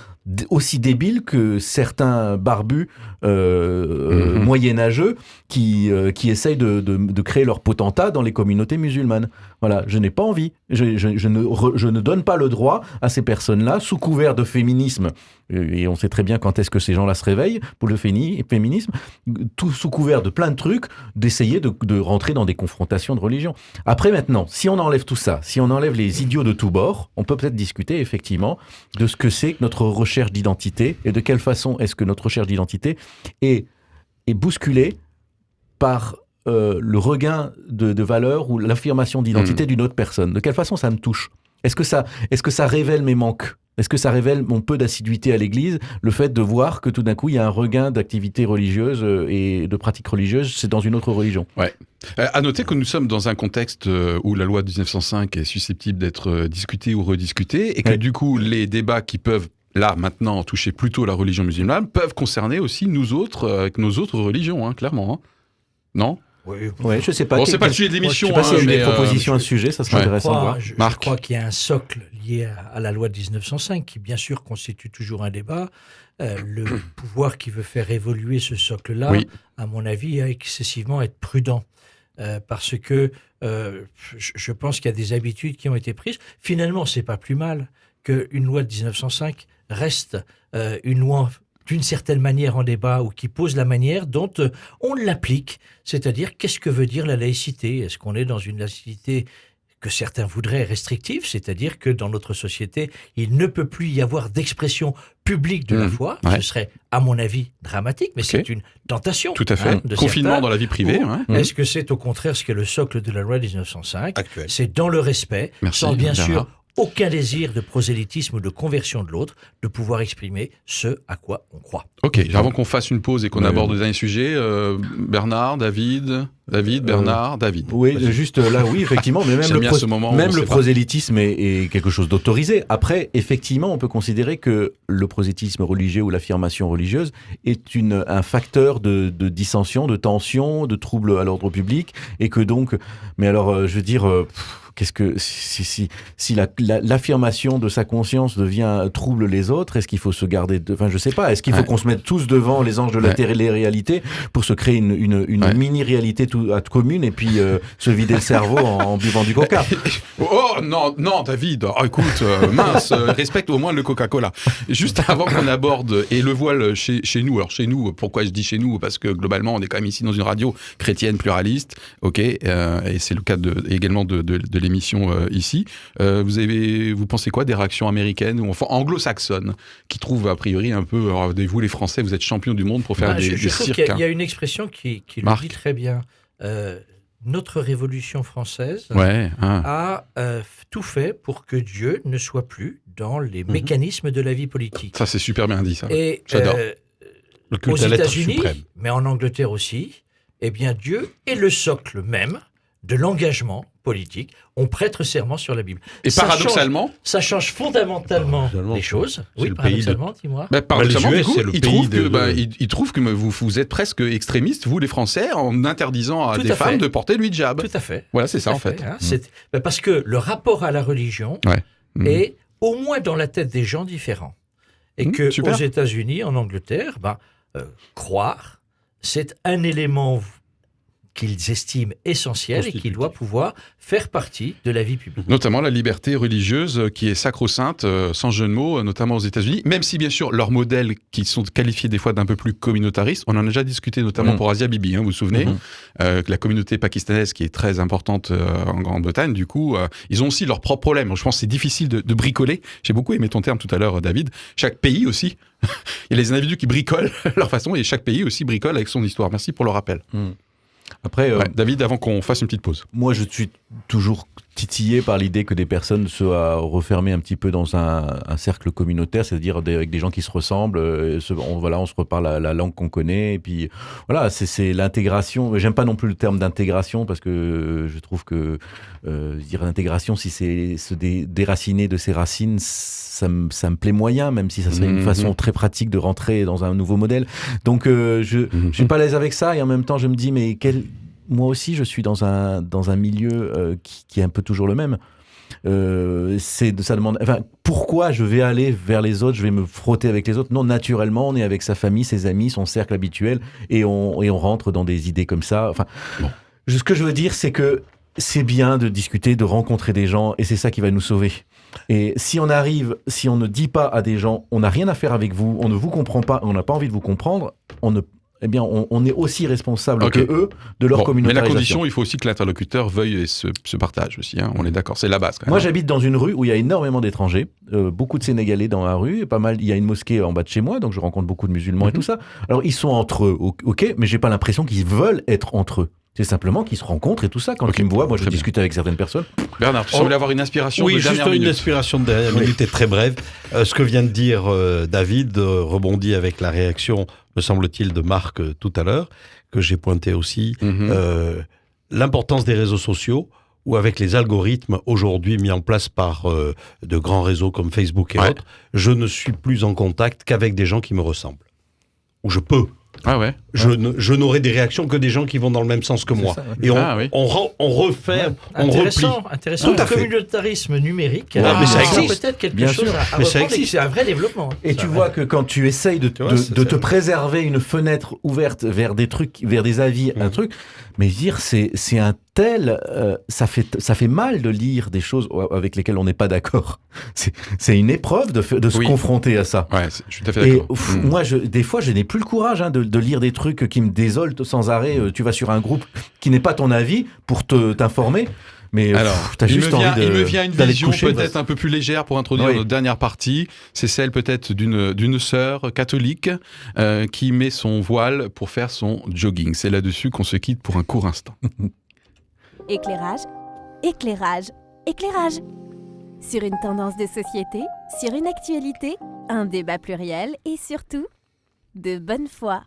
aussi débile que certains barbus moyenâgeux qui essayent de créer leur potentat dans les communautés musulmanes. Voilà, je n'ai pas envie. Je ne donne pas le droit à ces personnes-là, sous couvert de féminisme, et on sait très bien quand est-ce que ces gens-là se réveillent pour le féminisme, tout sous couvert de plein de trucs, d'essayer de rentrer dans des confrontations de religion. Après, maintenant, si on enlève tout ça, si on enlève les idiots de tous bords, on peut peut-être discuter effectivement de ce que c'est que notre recherche d'identité, et de quelle façon est-ce que notre recherche d'identité est bousculée par le regain de valeur ou l'affirmation d'identité d'une autre personne. De quelle façon ça me touche ? Est-ce que ça révèle mes manques ? Est-ce que ça révèle mon peu d'assiduité à l'église, le fait de voir que tout d'un coup il y a un regain d'activité religieuse et de pratique religieuse, c'est dans une autre religion ? Ouais. À noter que nous sommes dans un contexte où la loi de 1905 est susceptible d'être discutée ou rediscutée, et que du coup les débats qui peuvent là maintenant toucher plutôt la religion musulmane peuvent concerner aussi nous autres avec nos autres religions, hein, clairement. Hein. Non ? Ouais, je sais pas. Bon, c'est pas le sujet de l'émission. Je sais pas s'il y a eu des propositions à ce sujet, ça serait intéressant de voir. Je crois qu'il y a un socle lié à la loi de 1905 qui, bien sûr, constitue toujours un débat. Le pouvoir qui veut faire évoluer ce socle-là, à mon avis, a excessivement être prudent. Parce que je pense qu'il y a des habitudes qui ont été prises. Finalement, c'est pas plus mal qu'une loi de 1905 reste une loi d'une certaine manière en débat, ou qui pose la manière dont on l'applique. C'est-à-dire, qu'est-ce que veut dire la laïcité ? Est-ce qu'on est dans une laïcité que certains voudraient restrictive, c'est-à-dire que dans notre société, il ne peut plus y avoir d'expression publique de la foi. Ce serait, à mon avis, dramatique, mais c'est une tentation. Tout à fait. Confinement certains, dans la vie privée. Est-ce que c'est au contraire ce qu'est le socle de la loi 1905 ? Actuel. C'est dans le respect, sans bien sûr aucun désir de prosélytisme ou de conversion de l'autre, de pouvoir exprimer ce à quoi on croit. Ok, avant qu'on fasse une pause et qu'on aborde le dernier sujet, Bernard, David, Bernard, David. Oui, juste là, oui, effectivement, mais même le prosélytisme est quelque chose d'autorisé. Après, effectivement, on peut considérer que le prosélytisme religieux ou l'affirmation religieuse est un facteur de dissension, de tension, de trouble à l'ordre public, et que donc, mais alors, je veux dire... Qu'est-ce que si l'affirmation de sa conscience trouble les autres, est-ce qu'il faut se garder enfin je sais pas, est-ce qu'il faut qu'on se mette tous devant les anges de la télé-réalité pour se créer une mini-réalité commune et puis se vider le cerveau en buvant du coca? Oh non David, écoute, mince, respecte au moins le Coca-Cola. Juste avant qu'on aborde et le voile chez nous. Alors chez nous, pourquoi je dis chez nous? Parce que globalement on est quand même ici dans une radio chrétienne pluraliste, ok, et c'est le cas également de l'émission ici. Vous pensez quoi des réactions américaines ou enfin anglo-saxonnes qui trouvent a priori un peu, alors, vous les Français, vous êtes champions du monde pour faire des cirques. Il y a une expression qui le dit très bien. Notre Révolution française a tout fait pour que Dieu ne soit plus dans les mécanismes de la vie politique. Ça, c'est super bien dit, ça. Et j'adore. Aux États-Unis, mais en Angleterre aussi, eh bien, Dieu est le socle même de l'engagement politique. On prête serment sur la Bible. Et paradoxalement, ça change fondamentalement les choses. Oui, paradoxalement, dis-moi. Paradoxalement, du coup, il trouve que vous êtes presque extrémistes, vous les Français, en interdisant à des femmes de porter le hijab. Tout à fait. Voilà, c'est ça en fait. Parce que le rapport à la religion est au moins dans la tête des gens différents. Et que aux États-Unis, en Angleterre, croire, c'est un élément qu'ils estiment essentiel et qui doit pouvoir faire partie de la vie publique. Notamment la liberté religieuse qui est sacro-sainte, sans jeu de mots, notamment aux États-Unis, même si bien sûr leurs modèles qui sont qualifiés des fois d'un peu plus communautaristes, on en a déjà discuté notamment pour Asia Bibi, vous vous souvenez, la communauté pakistanaise qui est très importante en Grande-Bretagne, du coup, ils ont aussi leurs propres problèmes. Je pense que c'est difficile de bricoler. J'ai beaucoup aimé ton terme tout à l'heure, David. Chaque pays aussi, il y a les individus qui bricolent leur façon et chaque pays aussi bricole avec son histoire. Merci pour le rappel. Après, David, avant qu'on fasse une petite pause. Moi, je suis toujours titillé par l'idée que des personnes soient refermées un petit peu dans un cercle communautaire, c'est-à-dire avec des gens qui se ressemblent. On se reparle la langue qu'on connaît. Et puis, voilà, c'est l'intégration. J'aime pas non plus le terme d'intégration parce que je trouve que dire l'intégration, si c'est se déraciner de ses racines, ça me plaît moyen, même si ça serait une façon très pratique de rentrer dans un nouveau modèle. Donc, je suis pas à l'aise avec ça et en même temps, je me dis, mais moi aussi, je suis dans un milieu qui est un peu toujours le même. Ça demande. Enfin, pourquoi je vais aller vers les autres, je vais me frotter avec les autres? Non, naturellement, on est avec sa famille, ses amis, son cercle habituel, et on rentre dans des idées comme ça. Enfin, ce que je veux dire, c'est que c'est bien de discuter, de rencontrer des gens, et c'est ça qui va nous sauver. Et si on ne dit pas à des gens, on n'a rien à faire avec vous, on ne vous comprend pas, on n'a pas envie de vous comprendre, on est aussi responsable que eux de leur communautarisation. Mais la condition, il faut aussi que l'interlocuteur veuille ce partage aussi. On est d'accord, c'est la base. Quand même. Moi, j'habite dans une rue où il y a énormément d'étrangers, beaucoup de Sénégalais dans la rue, et pas mal. Il y a une mosquée en bas de chez moi, donc je rencontre beaucoup de musulmans et tout ça. Alors, ils sont entre eux, ok, mais j'ai pas l'impression qu'ils veulent être entre eux. C'est simplement qu'ils se rencontrent et tout ça. Quand ils me voient, moi, je discute avec certaines personnes. Bernard, tu semblais avoir une inspiration de dernière minute. Oui, juste une inspiration de dernière minute et très brève. Ce que vient de dire David rebondit avec la réaction, me semble-t-il, de Marc tout à l'heure, que j'ai pointé aussi. L'importance des réseaux sociaux, ou avec les algorithmes aujourd'hui mis en place par de grands réseaux comme Facebook et autres, je ne suis plus en contact qu'avec des gens qui me ressemblent. Ou je peux. Ah ouais. Je n'aurai des réactions que des gens qui vont dans le même sens que moi. Ça, ouais. Et on referme, on replie. Intéressant. Le communautarisme numérique. Mais ça existe. Peut-être quelque chose à reprendre. C'est un vrai développement. Et tu vois que quand tu essayes de te préserver une fenêtre ouverte vers des trucs, vers des avis, un truc, mais dire c'est un tel, ça fait mal de lire des choses avec lesquelles on n'est pas d'accord. C'est une épreuve de se confronter à ça. Ouais, je suis tout à fait d'accord. Et moi, des fois, je n'ai plus le courage de lire des trucs qui me désolent sans arrêt. Tu vas sur un groupe qui n'est pas ton avis pour t'informer. Mais alors, t'as juste envie il me vient une vision coucher, peut-être un peu plus légère pour introduire notre dernière partie. C'est celle peut-être d'une sœur catholique qui met son voile pour faire son jogging. C'est là-dessus qu'on se quitte pour un court instant. Éclairage, éclairage, éclairage. Sur une tendance de société, sur une actualité, un débat pluriel et surtout, de bonne foi.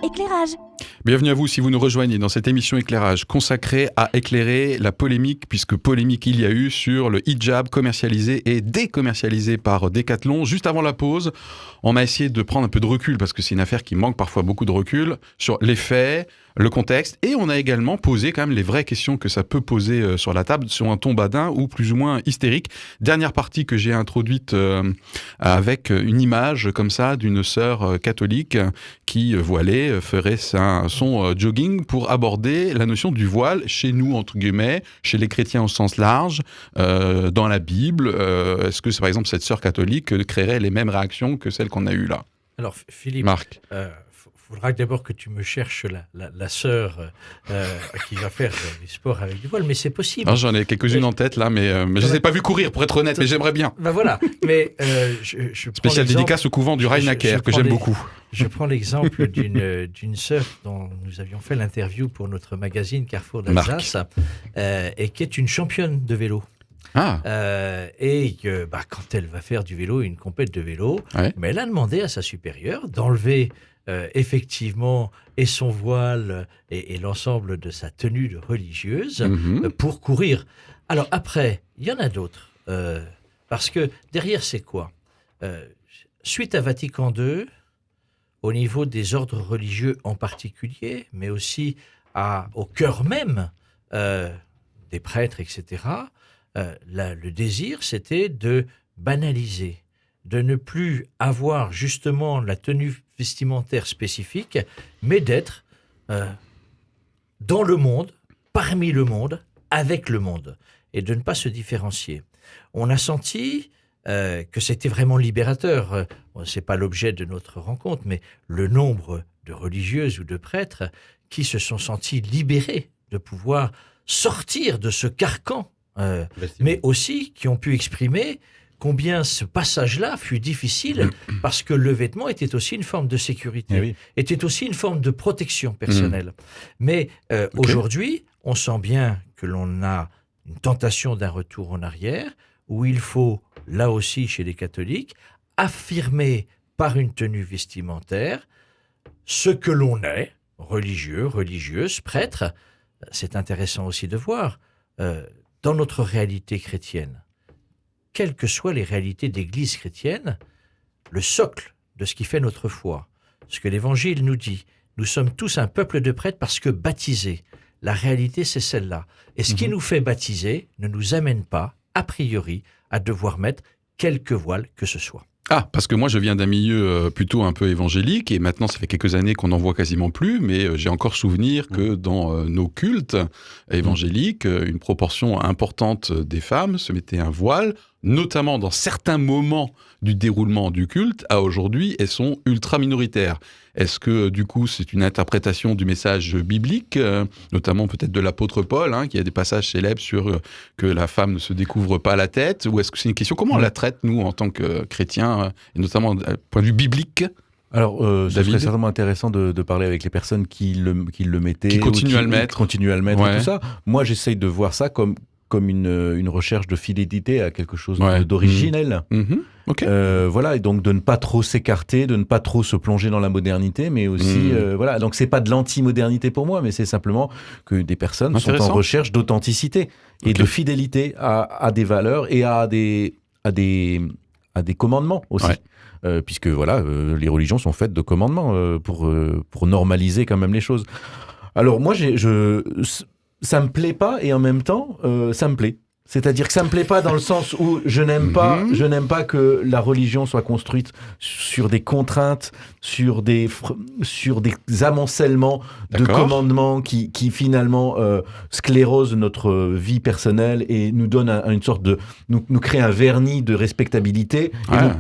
Éclairage. Bienvenue à vous si vous nous rejoignez dans cette émission Éclairage consacrée à éclairer la polémique, puisque polémique il y a eu sur le hijab commercialisé et décommercialisé par Decathlon. Juste avant la pause, on a essayé de prendre un peu de recul, parce que c'est une affaire qui manque parfois beaucoup de recul, sur les faits, le contexte, et on a également posé quand même les vraies questions que ça peut poser sur la table, sur un ton badin ou plus ou moins hystérique. Dernière partie que j'ai introduite avec une image comme ça d'une sœur catholique qui voilée ferait son jogging pour aborder la notion du voile chez nous, entre guillemets, chez les chrétiens au sens large, dans la Bible. Est-ce que, par exemple, cette sœur catholique créerait les mêmes réactions que celles qu'on a eues là? Alors, Philippe, Marc. Faudra d'abord que tu me cherches la sœur qui va faire du sport avec du voile, mais c'est possible. J'en ai quelques-unes en tête là, mais je ne les ai pas vues courir pour être honnête, mais j'aimerais bien. Ben voilà, mais je spécial dédicace au couvent du Rheinacker, que j'aime beaucoup. Je prends l'exemple d'une sœur dont nous avions fait l'interview pour notre magazine Carrefour d'Alsace, et qui est une championne de vélo. Et quand elle va faire du vélo, une compète de vélo, mais elle a demandé à sa supérieure d'enlever effectivement et son voile et l'ensemble de sa tenue religieuse pour courir. Alors après, il y en a d'autres, parce que derrière c'est quoi? Suite à Vatican II, au niveau des ordres religieux en particulier, mais aussi au cœur même des prêtres, etc., le désir, c'était de banaliser, de ne plus avoir justement la tenue vestimentaire spécifique, mais d'être dans le monde, parmi le monde, avec le monde, et de ne pas se différencier. On a senti que c'était vraiment libérateur. Ce n'est pas l'objet de notre rencontre, mais le nombre de religieuses ou de prêtres qui se sont sentis libérés de pouvoir sortir de ce carcan, mais aussi qui ont pu exprimer combien ce passage-là fut difficile parce que le vêtement était aussi une forme de sécurité, était aussi une forme de protection personnelle. Mais aujourd'hui, on sent bien que l'on a une tentation d'un retour en arrière où il faut, là aussi chez les catholiques, affirmer par une tenue vestimentaire ce que l'on est, religieux, religieuse, prêtre. C'est intéressant aussi de voir, dans notre réalité chrétienne, quelles que soient les réalités d'église chrétienne, le socle de ce qui fait notre foi, ce que l'Évangile nous dit, nous sommes tous un peuple de prêtres parce que baptisés. La réalité, c'est celle-là. Et ce qui nous fait baptiser ne nous amène pas, a priori, à devoir mettre quelque voile que ce soit. Ah, parce que moi je viens d'un milieu plutôt un peu évangélique et maintenant ça fait quelques années qu'on n'en voit quasiment plus, mais j'ai encore souvenir que dans nos cultes évangéliques, une proportion importante des femmes se mettait un voile, notamment dans certains moments du déroulement du culte. À aujourd'hui, elles sont ultra minoritaires. Est-ce que du coup c'est une interprétation du message biblique, notamment peut-être de l'apôtre Paul, qui a des passages célèbres sur que la femme ne se découvre pas la tête, ou est-ce que c'est une question, comment on la traite nous en tant que chrétiens, et notamment d'un point de vue biblique? Alors, ce serait certainement intéressant de parler avec les personnes qui le mettaient, qui continuent à le mettre, et tout ça. Moi, j'essaye de voir ça comme une recherche de fidélité à quelque chose d'originel. Okay. Voilà, et donc de ne pas trop s'écarter, de ne pas trop se plonger dans la modernité, mais aussi, voilà. Donc c'est pas de l'anti-modernité pour moi, mais c'est simplement que des personnes sont en recherche d'authenticité et de fidélité à des valeurs et à des commandements aussi. Puisque voilà, les religions sont faites de commandements pour normaliser quand même les choses. Alors moi, ça me plaît pas et en même temps, ça me plaît. C'est-à-dire que ça me plaît pas dans le sens où je n'aime pas que la religion soit construite sur des contraintes, sur des amoncellements de commandements qui finalement sclérosent notre vie personnelle et nous donnent une sorte de nous crée un vernis de respectabilité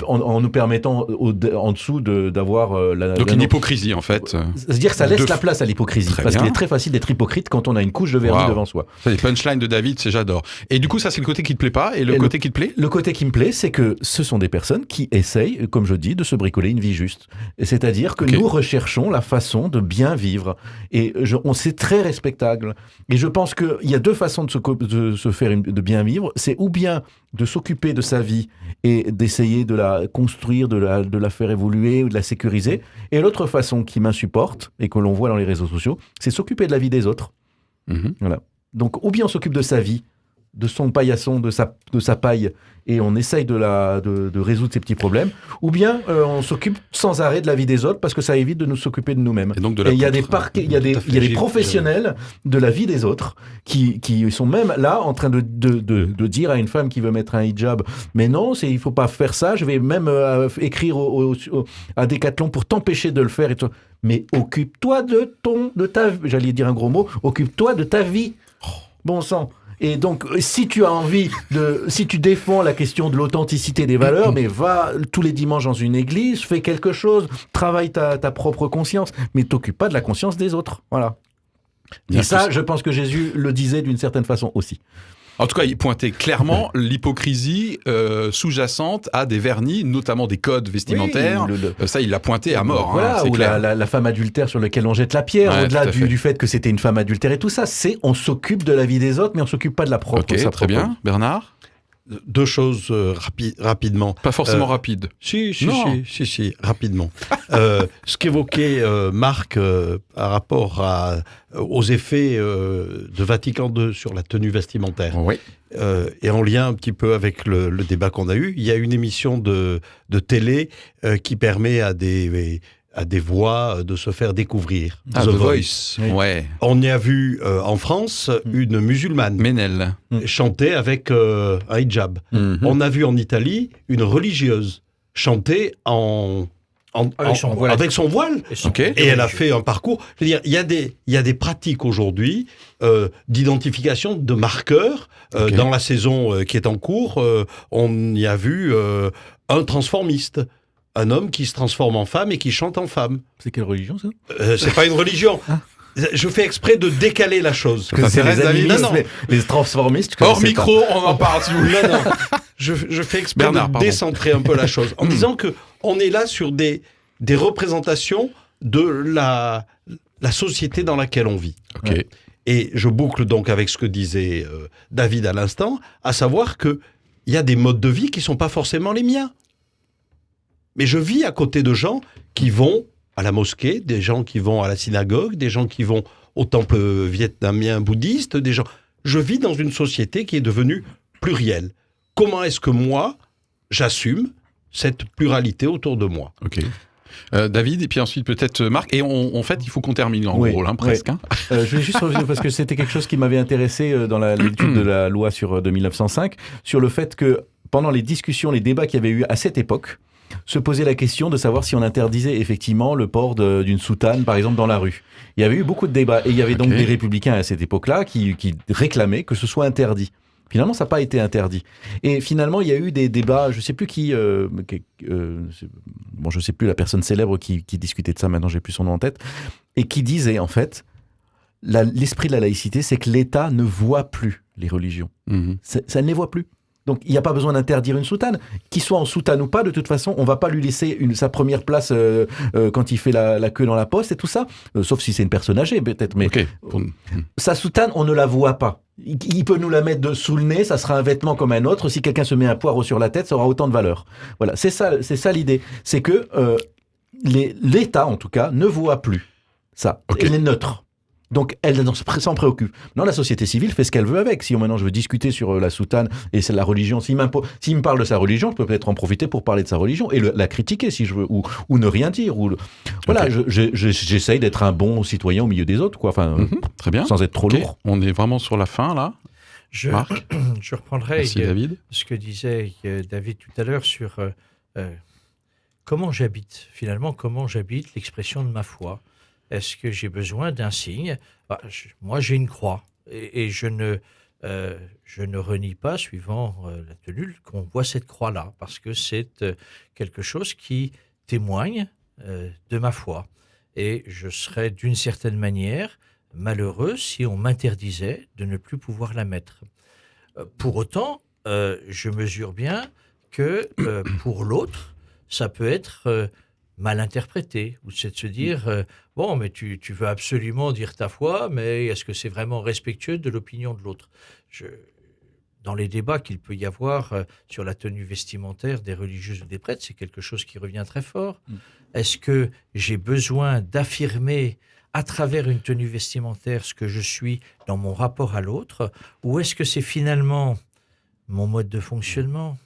en nous permettant en dessous d'avoir donc une hypocrisie en fait. C'est-à-dire que ça laisse la place à l'hypocrisie parce qu'il est très facile d'être hypocrite quand on a une couche de vernis devant soi. Ça, les punchlines de David, j'adore. Et du coup, ça, c'est le côté qui te plaît pas, et le côté qui te plaît ? Le côté qui me plaît, c'est que ce sont des personnes qui essayent, comme je dis, de se bricoler une vie juste. C'est-à-dire que nous recherchons la façon de bien vivre. Et c'est très respectable. Et je pense qu'il y a deux façons de se faire de bien vivre. C'est ou bien de s'occuper de sa vie et d'essayer de la construire, de la faire évoluer ou de la sécuriser. Et l'autre façon qui m'insupporte, et que l'on voit dans les réseaux sociaux, c'est s'occuper de la vie des autres. Voilà. Donc, ou bien on s'occupe de sa vie, de son paillasson, de sa paille, et on essaye de résoudre ces petits problèmes, ou bien on s'occupe sans arrêt de la vie des autres parce que ça évite de nous s'occuper de nous-mêmes. Et donc il y a des professionnels de la vie des autres qui sont même là en train de dire à une femme qui veut mettre un hijab, mais non, il faut pas faire ça, je vais même écrire à Decathlon pour t'empêcher de le faire. Et tout. Mais occupe-toi j'allais dire un gros mot, occupe-toi de ta vie. Bon sang. Et donc, si tu défends la question de l'authenticité des valeurs, mais va tous les dimanches dans une église, fais quelque chose, travaille ta propre conscience, mais t'occupe pas de la conscience des autres. Voilà. Et ça, je pense que Jésus le disait d'une certaine façon aussi. En tout cas, il pointait clairement l'hypocrisie sous-jacente à des vernis, notamment des codes vestimentaires. Ça, il l'a pointé à mort. Voilà, ou la femme adultère sur laquelle on jette la pierre, au-delà du fait que c'était une femme adultère et tout ça. On s'occupe de la vie des autres, mais on s'occupe pas de la propre. Ok, très bien. Bernard ? Deux choses rapidement. Pas forcément rapide. Si, rapidement. Ce qu'évoquait Marc par rapport aux effets de Vatican II sur la tenue vestimentaire. Oui. Et en lien un petit peu avec le débat qu'on a eu, il y a une émission de télé qui permet à des voix de se faire découvrir. The Voice. Oui. Ouais. On y a vu en France une musulmane Ménel. chanter avec un hijab. Mhm. On a vu en Italie une religieuse chanter avec son voile. Ok. Et elle a fait un parcours. Je veux dire, il y a des pratiques aujourd'hui d'identification de marqueurs. Ok. Dans la saison qui est en cours, on y a vu un transformiste. Un homme qui se transforme en femme et qui chante en femme. C'est quelle religion, ça? C'est pas une religion. Je fais exprès de décaler la chose. Ça t'intéresse, David? Non, non. Les transformistes. Hors micro, on en parle si vous voulez. Non, non. Je fais exprès Bernard, de pardon. décentrer un peu la chose en disant que on est là sur des représentations de la société dans laquelle on vit. Ok. Ouais. Et je boucle donc avec ce que disait David à l'instant, à savoir que il y a des modes de vie qui sont pas forcément les miens. Mais je vis à côté de gens qui vont à la mosquée, des gens qui vont à la synagogue, des gens qui vont au temple vietnamien bouddhiste, des gens. Je vis dans une société qui est devenue plurielle. Comment est-ce que moi, j'assume cette pluralité autour de moi? Ok. David, et puis ensuite peut-être Marc. Et en fait, il faut qu'on termine en Oui, gros, hein, presque. Hein. Je voulais juste revenir parce que c'était quelque chose qui m'avait intéressé dans l'étude de la loi de 1905, sur le fait que pendant les discussions, les débats qu'il y avait eu à cette époque, se posait la question de savoir si on interdisait effectivement le port d'une soutane, par exemple, dans la rue. Il y avait eu beaucoup de débats et il y avait donc des républicains à cette époque-là qui réclamaient que ce soit interdit. Finalement, ça n'a pas été interdit. Et finalement, il y a eu des débats, je ne sais plus je ne sais plus la personne célèbre qui discutait de ça, maintenant j'ai plus son nom en tête, et qui disait en fait, l'esprit de la laïcité, c'est que l'État ne voit plus les religions. Mhm. Ça ne les voit plus. Donc, il n'y a pas besoin d'interdire une soutane. Qu'il soit en soutane ou pas, de toute façon, on ne va pas lui laisser sa première place quand il fait la queue dans la poste et tout ça. Sauf si c'est une personne âgée, peut-être. Mais Ok. sa soutane, on ne la voit pas. Il peut nous la mettre sous le nez, ça sera un vêtement comme un autre. Si quelqu'un se met un poireau sur la tête, ça aura autant de valeur. Voilà, c'est ça l'idée. C'est que l'État, en tout cas, ne voit plus ça. Okay. Elle est neutre. Donc, elle s'en préoccupe. Non, la société civile fait ce qu'elle veut avec. Si maintenant je veux discuter sur la soutane et c'est la religion, s'il me parle de sa religion, je peux peut-être en profiter pour parler de sa religion et la critiquer si je veux, ou ne rien dire. Voilà, j'essaye d'être un bon citoyen au milieu des autres, quoi. Enfin, très bien. Sans être trop lourd. On est vraiment sur la fin, là. Je reprendrai David. Ce que disait David tout à l'heure sur comment j'habite, l'expression de ma foi. Est-ce que j'ai besoin d'un signe? Moi, j'ai une croix et je ne renie pas, suivant la tenue, qu'on voit cette croix-là, parce que c'est quelque chose qui témoigne de ma foi. Et je serais d'une certaine manière malheureux si on m'interdisait de ne plus pouvoir la mettre. Pour autant, je mesure bien que pour l'autre, ça peut être mal interprété, ou c'est de se dire bon, mais tu veux absolument dire ta foi, mais est-ce que c'est vraiment respectueux de l'opinion de l'autre? Dans les débats qu'il peut y avoir sur la tenue vestimentaire des religieuses ou des prêtres, c'est quelque chose qui revient très fort. Est-ce que j'ai besoin d'affirmer à travers une tenue vestimentaire ce que je suis dans mon rapport à l'autre, ou est-ce que c'est finalement mon mode de fonctionnement,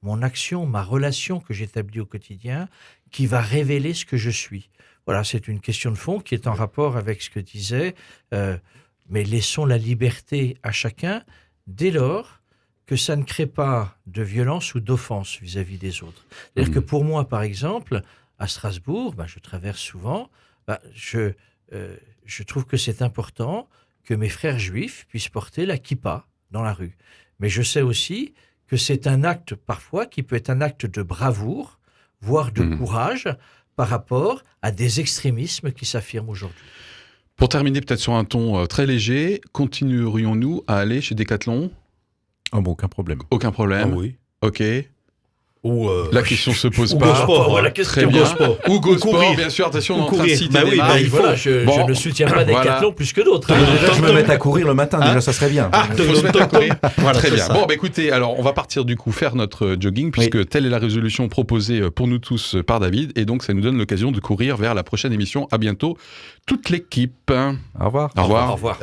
mon action, ma relation que j'établis au quotidien qui va révéler ce que je suis? Voilà, c'est une question de fond qui est en rapport avec ce que disait, mais laissons la liberté à chacun dès lors que ça ne crée pas de violence ou d'offense vis-à-vis des autres. C'est-à-dire que pour moi, par exemple, à Strasbourg, je traverse souvent, je trouve que c'est important que mes frères juifs puissent porter la kippa dans la rue. Mais je sais aussi que c'est un acte parfois qui peut être un acte de bravoure, voire de courage, par rapport à des extrémismes qui s'affirment aujourd'hui. Pour terminer peut-être sur un ton très léger, continuerions-nous à aller chez Decathlon? Aucun problème. Aucun problème. Ah oui. Ok. Ou la question se pose ou pas. Go-Sport, voilà, Très bien. Ou Go-Sport, courir. bien sûr. Attention, on est en Ou train de courir. citer Bah des oui, marques. il faut. Voilà, je ne soutiens pas Decathlon plus que d'autres. Déjà, je me mets à courir le matin, déjà, ça serait bien. Ah, faut se mettre à courir. Voilà, Très c'est bien. ça. Bon, écoutez, alors on va partir du coup faire notre jogging, puisque telle est la résolution proposée pour nous tous par David, et donc ça nous donne l'occasion de courir vers la prochaine émission. À bientôt, toute l'équipe. Au revoir. Au revoir. Au revoir.